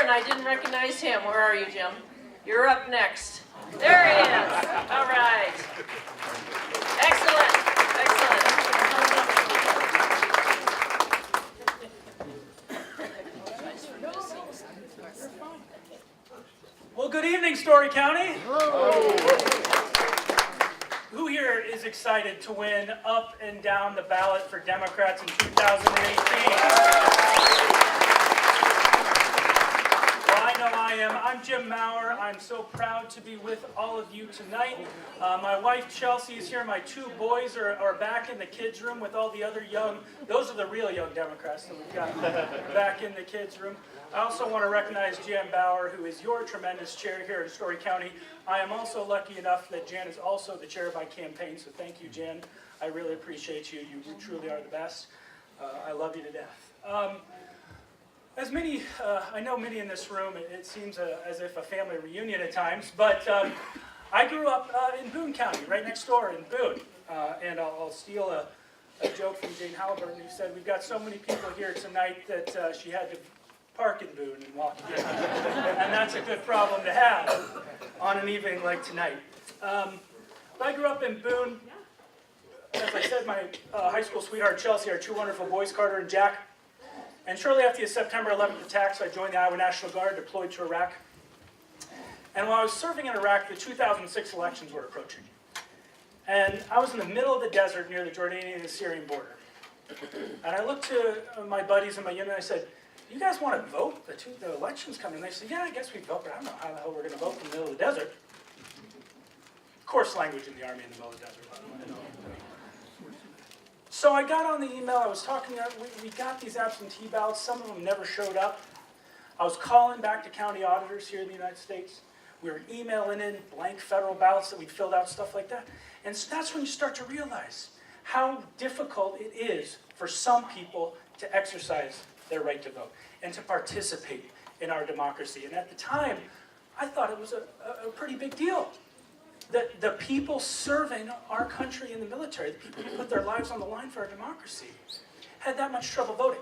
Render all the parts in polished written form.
and I didn't recognize him. Where are you, Jim? You're up next. There he is. All right. Excellent. Excellent. Well, good evening, Story County. Who here is excited to win up and down the ballot for Democrats in 2018? I am. I'm Jim Mowrer. I'm so proud to be with all of you tonight. My wife Chelsea is here. My two boys are back in the kids' room with all the other young, those are the real young Democrats that we've got back in the kids' room. I also want to recognize Jan Bauer, who is your tremendous chair here in Story County. I am also lucky enough that Jan is also the chair of my campaign, so thank you, Jan. I really appreciate you. You truly are the best. I love you to death. As many, I know many in this room, it seems as if a family reunion at times, but I grew up in Boone County, right next door in Boone. And I'll steal a joke from Jane Halliburton, who said, we've got so many people here tonight that she had to park in Boone and walk in. And that's a good problem to have on an evening like tonight. But I grew up in Boone. As I said, my high school sweetheart Chelsea, our two wonderful boys, Carter and Jack. And shortly after the September 11th attacks, I joined the Iowa National Guard, deployed to Iraq. And while I was serving in Iraq, the 2006 elections were approaching. And I was in the middle of the desert near the Jordanian and Syrian border. And I looked to my buddies in my unit and I said, you guys want to vote? The election's coming. And they said, yeah, I guess we vote, but I don't know how the hell we're going to vote in the middle of the desert. Coarse language in the Army in the middle of the desert. So I got on the email, I was talking, we got these absentee ballots, some of them never showed up. I was calling back to county auditors here in the United States. We were emailing in blank federal ballots that we'd filled out, stuff like that. And so that's when you start to realize how difficult it is for some people to exercise their right to vote and to participate in our democracy. And at the time, I thought it was a pretty big deal. The people serving our country in the military, the people who put their lives on the line for our democracy, had that much trouble voting.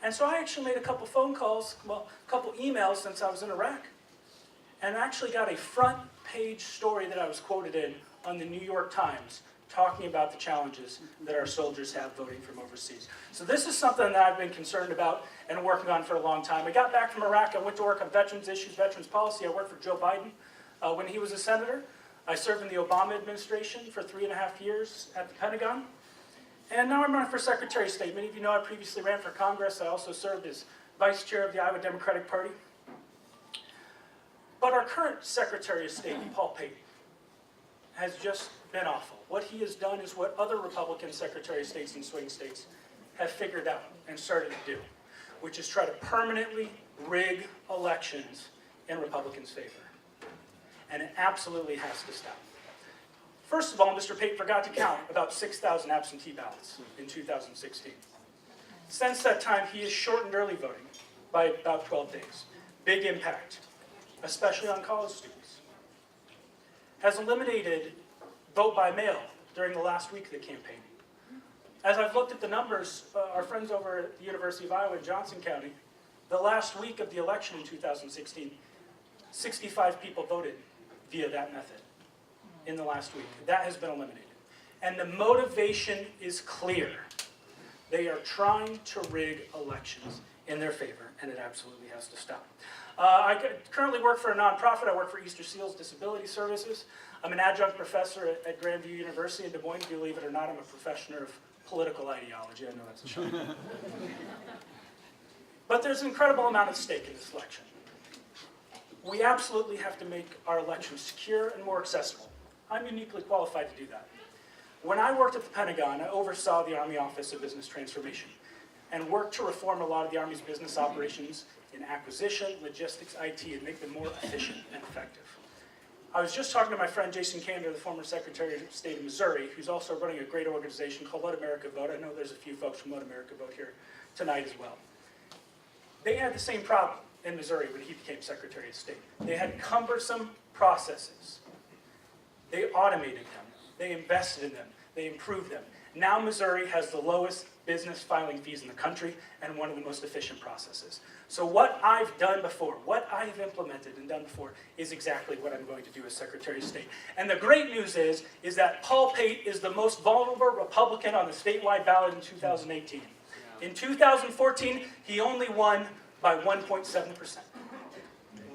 And so I actually made a couple phone calls, well, a couple emails since I was in Iraq, and actually got a front page story that I was quoted in on the New York Times talking about the challenges that our soldiers have voting from overseas. So this is something that I've been concerned about and working on for a long time. I got back from Iraq, I went to work on veterans issues, veterans policy. I worked for Joe Biden when he was a senator. I served in the Obama administration for 3.5 years at the Pentagon. And now I'm running for Secretary of State. Many of you know I previously ran for Congress. I also served as Vice Chair of the Iowa Democratic Party. But our current Secretary of State, Paul Payton, has just been awful. What he has done is what other Republican Secretary of States in swing states have figured out and started to do, which is try to permanently rig elections in Republicans' favor. And it absolutely has to stop. First of all, Mr. Payton forgot to count about 6,000 absentee ballots in 2016. Since that time, he has shortened early voting by about 12 days. Big impact, especially on college students. Has eliminated vote by mail during the last week of the campaign. As I've looked at the numbers, our friends over at the University of Iowa in Johnson County, the last week of the election in 2016, 65 people voted via that method in the last week. That has been eliminated. And the motivation is clear. They are trying to rig elections in their favor, and it absolutely has to stop. I currently work for a nonprofit. I work for Easter Seals Disability Services. I'm an adjunct professor at Grandview University in Des Moines. Believe it or not, I'm a professor of political ideology. I know that's a shock. But there's an incredible amount at stake in this election. We absolutely have to make our elections secure and more accessible. I'm uniquely qualified to do that. When I worked at the Pentagon, I oversaw the Army Office of Business Transformation and worked to reform a lot of the Army's business operations in acquisition, logistics, IT, and make them more efficient and effective. I was just talking to my friend Jason Kander, the former Secretary of State of Missouri, who's also running a great organization called Let America Vote. I know there's a few folks from Let America Vote here tonight as well. They had the same problem in Missouri when he became Secretary of State. They had cumbersome processes. They automated them. They invested in them. They improved them. Now Missouri has the lowest business filing fees in the country and one of the most efficient processes. So what I've done before, what I've implemented and done before is exactly what I'm going to do as Secretary of State. And the great news is that Paul Pate is the most vulnerable Republican on the statewide ballot in 2018. In 2014, he only won by 1.7%.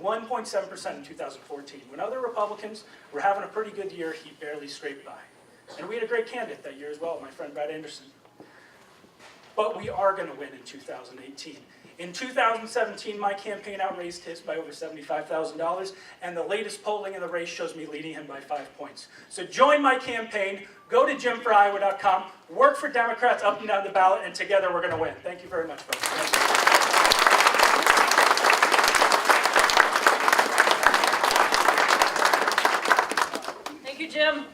1.7% in 2014. When other Republicans were having a pretty good year, he barely scraped by. And we had a great candidate that year as well, my friend Brad Anderson. But we are going to win in 2018. In 2017, my campaign outraised his by over $75,000, and the latest polling in the race shows me leading him by 5 points. So join my campaign, go to jimforiowa.com, work for Democrats up and down the ballot, and together we're going to win. Thank you very much, folks. Thank you, Jim.